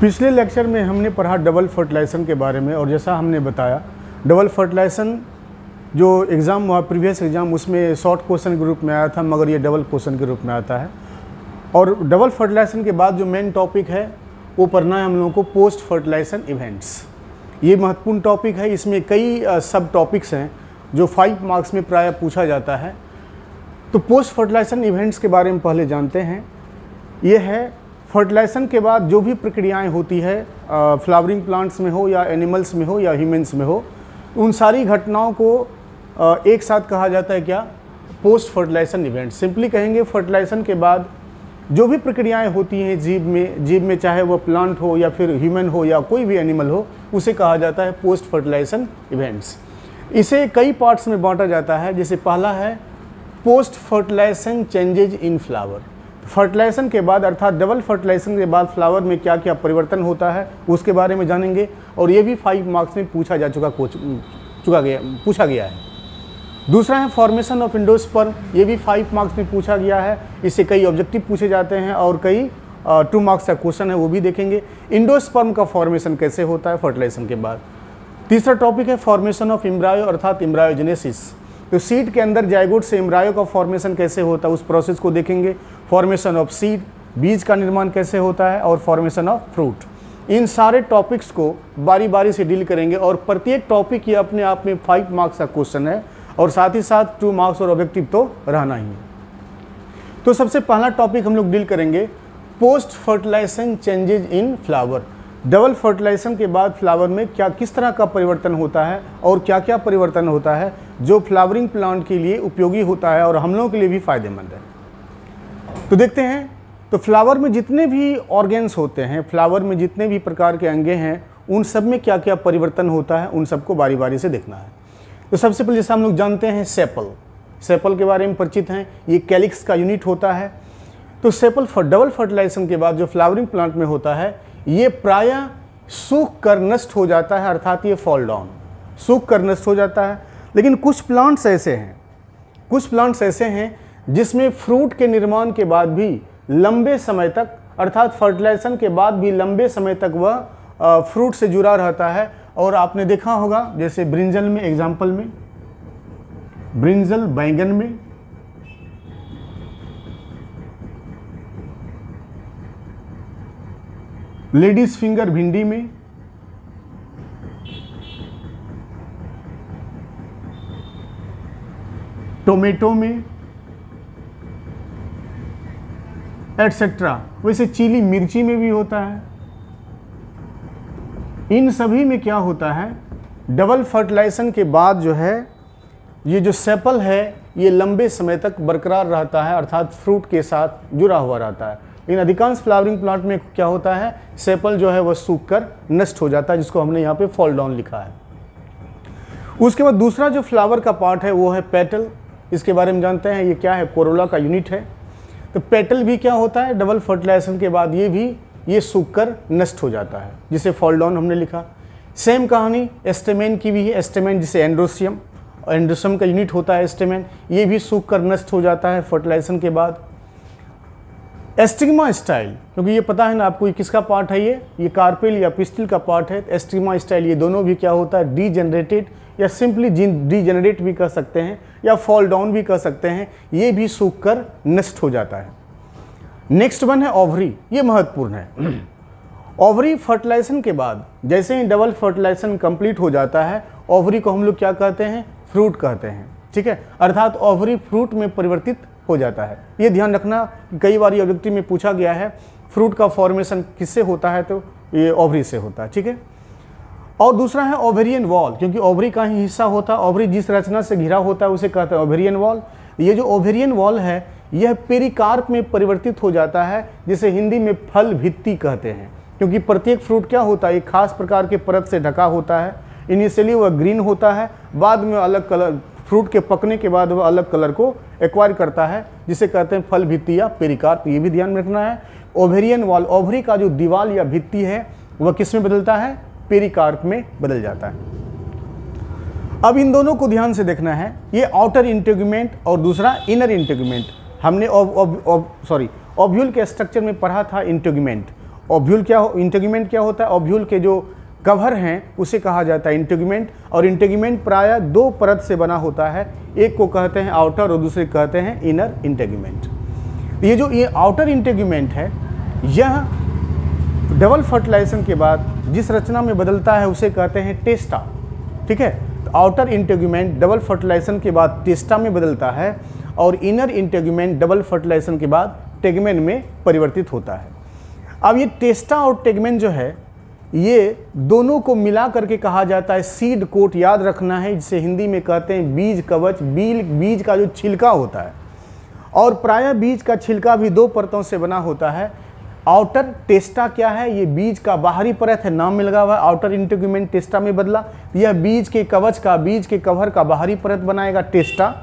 पिछले लेक्चर में हमने पढ़ा डबल फर्टिलाइजेशन के बारे में, और जैसा हमने बताया डबल फर्टिलाइजेशन जो एग्ज़ाम हुआ प्रीवियस एग्ज़ाम उसमें शॉर्ट क्वेश्चन के रूप में आया था, मगर ये डबल क्वेश्चन के रूप में आता है। और डबल फर्टिलाइजेशन के बाद जो मेन टॉपिक है वो पढ़ना है हम लोगों को पोस्ट फर्टिलाइजेशन इवेंट्स। ये महत्वपूर्ण टॉपिक है, इसमें कई सब टॉपिक्स हैं जो 5 मार्क्स में प्रायः पूछा जाता है। तो पोस्ट फर्टिलाइजेशन इवेंट्स के बारे में पहले जानते हैं। ये है फर्टिलाइजेशन के बाद जो भी प्रक्रियाएं होती है, फ्लावरिंग प्लांट्स में हो या एनिमल्स में हो या ह्यूमन्स में हो, उन सारी घटनाओं को एक साथ कहा जाता है क्या, पोस्ट फर्टिलाइजेशन इवेंट। सिंपली कहेंगे फर्टिलाइजेशन के बाद जो भी प्रक्रियाएं होती हैं जीव में चाहे वो प्लांट हो या फिर ह्यूमन हो या कोई भी एनिमल हो, उसे कहा जाता है पोस्ट फर्टिलाइजेशन इवेंट्स। इसे कई पार्ट्स में बांटा जाता है। जैसे पहला है post fertilization changes in flower. Fertilization के बाद अर्थात डबल फर्टिलाइजेशन के बाद फ्लावर में क्या क्या परिवर्तन होता है उसके बारे में जानेंगे, और ये भी 5 मार्क्स में पूछा गया है। दूसरा है फॉर्मेशन ऑफ एंडोस्पर्म। ये भी 5 मार्क्स में पूछा गया है। इससे कई ऑब्जेक्टिव पूछे जाते हैं और कई 2 मार्क्स का क्वेश्चन है वो भी देखेंगे। एंडोस्पर्म का फॉर्मेशन कैसे होता है फर्टिलाइजेशन के बाद। तीसरा टॉपिक है फॉर्मेशन ऑफ एम्ब्रायो अर्थात एम्ब्रायोजेनेसिस। तो सीड के अंदर जाइगोट से एम्ब्रायो का फॉर्मेशन कैसे होता है उस प्रोसेस को देखेंगे। फॉर्मेशन ऑफ सीड, बीज का निर्माण कैसे होता है, और फॉर्मेशन ऑफ फ्रूट। इन सारे टॉपिक्स को बारी बारी से डील करेंगे, और प्रत्येक टॉपिक ये अपने आप में 5 मार्क्स का क्वेश्चन है, और साथ ही साथ 2 मार्क्स और ऑब्जेक्टिव तो रहना ही है। तो सबसे पहला टॉपिक हम लोग डील करेंगे post fertilization changes in flower. Double fertilization के बाद फ्लावर में क्या किस तरह का परिवर्तन होता है और क्या क्या परिवर्तन होता है जो फ्लावरिंग प्लांट के लिए उपयोगी होता है और हम लोगों के लिए भी फायदेमंद है। तो देखते हैं। तो फ्लावर में जितने भी ऑर्गेन्स होते हैं, फ्लावर में जितने भी प्रकार के अंगे हैं, उन सब में क्या क्या परिवर्तन होता है उन सबको बारी बारी से देखना है। तो सबसे पहले जैसे हम लोग जानते हैं सेपल। सेपल के बारे में परिचित हैं। ये कैलिक्स का यूनिट होता है। तो सेपल डबल फर्टिलाइजेशन के बाद जो फ्लावरिंग प्लांट में होता है ये प्रायः सूख कर नष्ट हो जाता है, अर्थात ये फॉल डाउन, सूख कर नष्ट हो जाता है। लेकिन कुछ प्लांट्स ऐसे हैं जिसमें फ्रूट के निर्माण के बाद भी लंबे समय तक, अर्थात फर्टिलाइजेशन के बाद भी लंबे समय तक वह फ्रूट से जुड़ा रहता है। और आपने देखा होगा जैसे ब्रिंजल में, एग्जाम्पल में ब्रिंजल बैंगन में, लेडीज फिंगर भिंडी में, टोमेटो में, एटसेट्रा। वैसे चिली मिर्ची में भी होता है। इन सभी में क्या होता है, डबल फर्टिलाइजेशन के बाद जो है ये जो सेपल है ये लंबे समय तक बरकरार रहता है, अर्थात फ्रूट के साथ जुड़ा हुआ रहता है। लेकिन अधिकांश फ्लावरिंग प्लांट में क्या होता है, सेपल जो है वह सूख कर नष्ट हो जाता है, जिसको हमने यहाँ पे फॉल डाउन लिखा है। उसके बाद दूसरा जो फ्लावर का पार्ट है वो है पेटल। इसके बारे में जानते हैं, ये क्या है, कोरोला का यूनिट है। तो पेटल भी क्या होता है, डबल फर्टिलाइजेशन के बाद ये सूख कर नष्ट हो जाता है, जिसे फॉल डाउन हमने लिखा। सेम कहानी एस्टेमेन की भी है। एस्टेमेन जिसे एंड्रोसियम का यूनिट होता है एस्टेमेन, ये भी सूख कर नष्ट हो जाता है फर्टिलाइजेशन के बाद। एस्टिग्मा स्टाइल, क्योंकि ये पता है ना आपको ये किसका पार्ट है, ये कार्पेल या पिस्टिल का पार्ट है। एस्टिग्मा स्टाइल ये दोनों भी क्या होता है, डीजेनरेटेड या सिंपली डीजेनरेट भी कर सकते हैं या फॉल डाउन भी कर सकते हैं, ये भी सूख कर नष्ट हो जाता है। नेक्स्ट वन है ओवरी। ये महत्वपूर्ण है। ओवरी फर्टिलाइजेशन के बाद जैसे ही डबल फर्टिलाइजेशन कंप्लीट हो जाता है, ओवरी को हम लोग क्या कहते हैं, फ्रूट कहते हैं। ठीक है, अर्थात ओवरी फ्रूट में परिवर्तित हो जाता है। ये ध्यान रखना, कई बार ऑब्जेक्टिव में पूछा गया है फ्रूट का फॉर्मेशन किससे होता है, तो ये ओवरी से होता है। ठीक है। और दूसरा है ओवेरियन वॉल, क्योंकि ओवरी का ही हिस्सा होता है। ओवरी जिस रचना से घिरा होता है उसे कहते हैं ओवेरियन वॉल। ये जो ओवेरियन वॉल है यह पेरिकार्प में परिवर्तित हो जाता है, जिसे हिंदी में फल भित्ति कहते हैं। क्योंकि प्रत्येक फ्रूट क्या होता है, एक खास प्रकार के परत से ढका होता है। इनिशियली वह ग्रीन होता है, बाद में अलग कलर, फ्रूट के पकने के बाद वह अलग कलर को एक्वायर करता है, जिसे कहते हैं फल भित्ति या पेरिकार्प। ये भी ध्यान में रखना है। ओवेरियन वॉल, ओवरी का जो दीवाल या भित्ति है वह किस में बदलता है, पेरिकार्प में बदल जाता है। अब इन दोनों को ध्यान से देखना है। ये आउटर इंटेगुमेंट और दूसरा इनर इंटेगुमेंट। हमने ओव्यूल के स्ट्रक्चर में पढ़ा था इंटेगुमेंट। ओव्यूल क्या इंटेगुमेंट क्या होता है? ओव्यूल के जो कवर हैं उसे कहा जाता है इंटेगुमेंट, और इंटेगुमेंट प्रायः दो परत से बना होता है, एक को कहते हैं आउटर और दूसरे कहते हैं इनर इंटेगुमेंट। ये आउटर इंटेगुमेंट है, यह डबल फर्टिलाइजेशन के बाद जिस रचना में बदलता है उसे कहते हैं टेस्टा। ठीक है, तो आउटर इंटेगुमेंट डबल फर्टिलाइजेशन के बाद टेस्टा में बदलता है और इनर इंटेगुमेंट डबल फर्टिलाइजेशन के बाद टेगमेन में परिवर्तित होता है। अब ये टेस्टा और टेगमेन जो है, ये दोनों को मिला करके कहा जाता है सीड कोट। याद रखना है, जिसे हिंदी में कहते हैं बीज कवच। बीज का जो छिलका होता है, और प्रायः बीज का छिलका भी दो परतों से बना होता है। आउटर टेस्टा क्या है? ये बीज का बाहरी परत है, नाम में लगा हुआ है। आउटर इंटेगुमेंट टेस्टा में बदला, यह बीज के कवच का, बीज के कवर का बाहरी परत बनाएगा टेस्टा।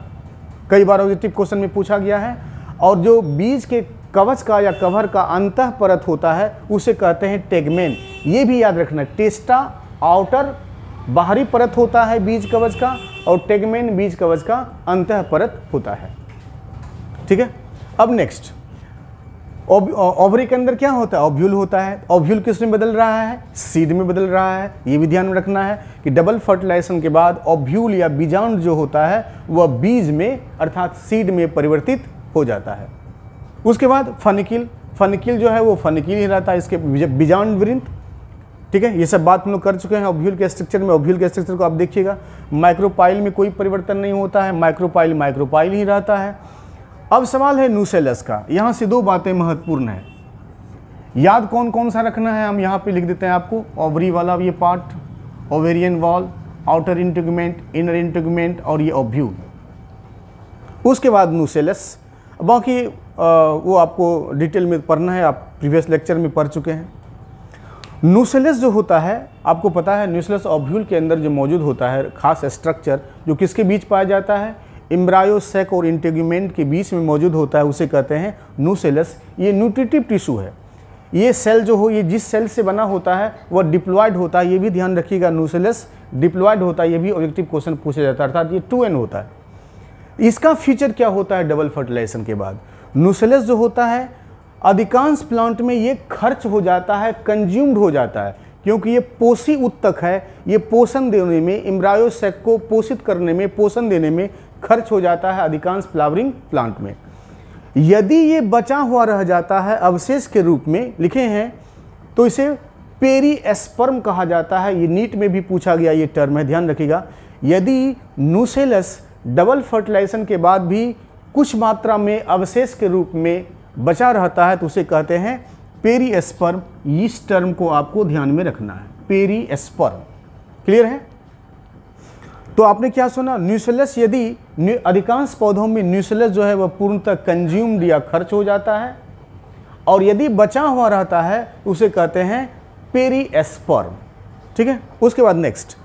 कई बार ऑब्जेक्टिव क्वेश्चन में पूछा गया है। और जो बीज के कवच का या कवर का अंतः परत होता है उसे कहते हैं टेगमेन। ये भी याद रखना, टेस्टा आउटर बाहरी परत होता है बीज कवच का, और टेगमेन बीज कवच का अंतः परत होता है। ठीक है, अब नेक्स्ट, ओवरी के अंदर क्या होता है? ओव्यूल होता है। ओव्यूल किस में बदल रहा है? सीड में बदल रहा है। ये भी ध्यान में रखना है कि डबल फर्टिलाइजेशन के बाद ओव्यूल या बीजांड जो होता है वह बीज में अर्थात सीड में परिवर्तित हो जाता है। उसके बाद फनिकिल जो है वो फनिकिल ही रहता है, इसके बीजांड वृंत। ठीक है, ये सब बात हम लोग कर चुके हैं ओव्यूल के स्ट्रक्चर में। ओव्यूल के स्ट्रक्चर को आप देखिएगा, माइक्रोपाइल में कोई परिवर्तन नहीं होता है, माइक्रोपाइल ही रहता है। अब सवाल है न्यूसेलस का। यहाँ से दो बातें महत्वपूर्ण हैं, याद कौन कौन सा रखना है हम यहाँ पे लिख देते हैं आपको। ओवरी वाला ये part, ovarian wall, outer integument, inner integument और ये ओव्यूल। उसके बाद न्यूसेलस, बाकी वो आपको डिटेल में पढ़ना है, आप प्रीवियस लेक्चर में पढ़ चुके हैं। न्यूसेलस जो होता है, आपको पता है न्यूसेलस ओव्यूल के अंदर जो मौजूद होता है खास स्ट्रक्चर, जो किसके बीच पाया जाता है? एम्ब्रायो सैक और इंटेगुमेंट के बीच में मौजूद होता है, उसे कहते हैं न्यूसेलस। ये न्यूट्रिटिव टिश्यू है। ये सेल जो हो, ये जिस सेल से बना होता है वह डिप्लॉयड होता है। ये भी ध्यान रखिएगा, न्यूसेलस डिप्लॉयड होता है। ये भी ऑब्जेक्टिव क्वेश्चन पूछा जाता है, अर्थात ये 2n होता है। इसका फीचर क्या होता है डबल फर्टिलाइजेशन के बाद? न्यूसेलस जो होता है अधिकांश प्लांट में ये खर्च हो जाता है, कंज्यूम्ड हो जाता है, क्योंकि ये पोषी उत्तक है। ये पोषण देने में, एम्ब्रायो सैक को पोषित करने में, पोषण देने में खर्च हो जाता है अधिकांश फ्लावरिंग प्लांट में। यदि ये बचा हुआ रह जाता है अवशेष के रूप में लिखे हैं, तो इसे पेरीस्पर्म कहा जाता है। ये नीट में भी पूछा गया ये टर्म है, ध्यान रखिएगा। यदि न्यूसेलस डबल फर्टिलाइजेशन के बाद भी कुछ मात्रा में अवशेष के रूप में बचा रहता है तो उसे कहते हैं पेरीस्पर्म। इस टर्म को आपको ध्यान में रखना है, पेरीस्पर्म। क्लियर है? तो आपने क्या सुना? न्यूसेलस, यदि अधिकांश पौधों में न्यूसेलस जो है वह पूर्णतः कंज्यूम्ड या खर्च हो जाता है, और यदि बचा हुआ रहता है उसे कहते हैं पेरीस्पर्म। ठीक है, उसके बाद नेक्स्ट,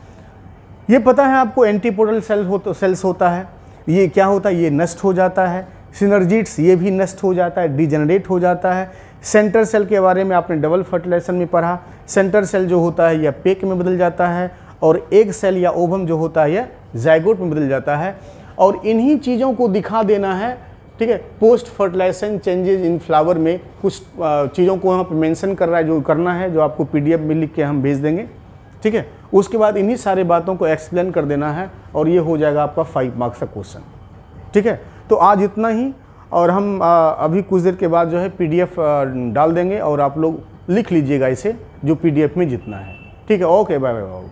ये पता है आपको एंटीपोडल सेल्स होता है। ये क्या होता है? ये नष्ट हो जाता है। सिनर्जिड्स, ये भी नष्ट हो जाता है, डिजेनरेट हो जाता है। सेंटर सेल के बारे में आपने डबल फर्टिलाइजेशन में पढ़ा। सेंटर सेल जो होता है यह पेक में बदल जाता है, और एग सेल या ओवम जो होता है यह जाइगोट में बदल जाता है। और इन्हीं चीज़ों को दिखा देना है। ठीक है, post fertilization changes in flower में कुछ चीज़ों को यहाँ पे मेंशन कर रहा है, जो करना है, जो आपको PDF में लिख के हम भेज देंगे। ठीक है, उसके बाद इन्हीं सारे बातों को एक्सप्लेन कर देना है, और ये हो जाएगा आपका 5 मार्क्स का क्वेश्चन। ठीक है, तो आज इतना ही, और हम अभी कुछ देर के बाद जो है PDF डाल देंगे, और आप लोग लिख लीजिएगा इसे, जो PDF में जितना है। ठीक है, ओके, बाय बाय।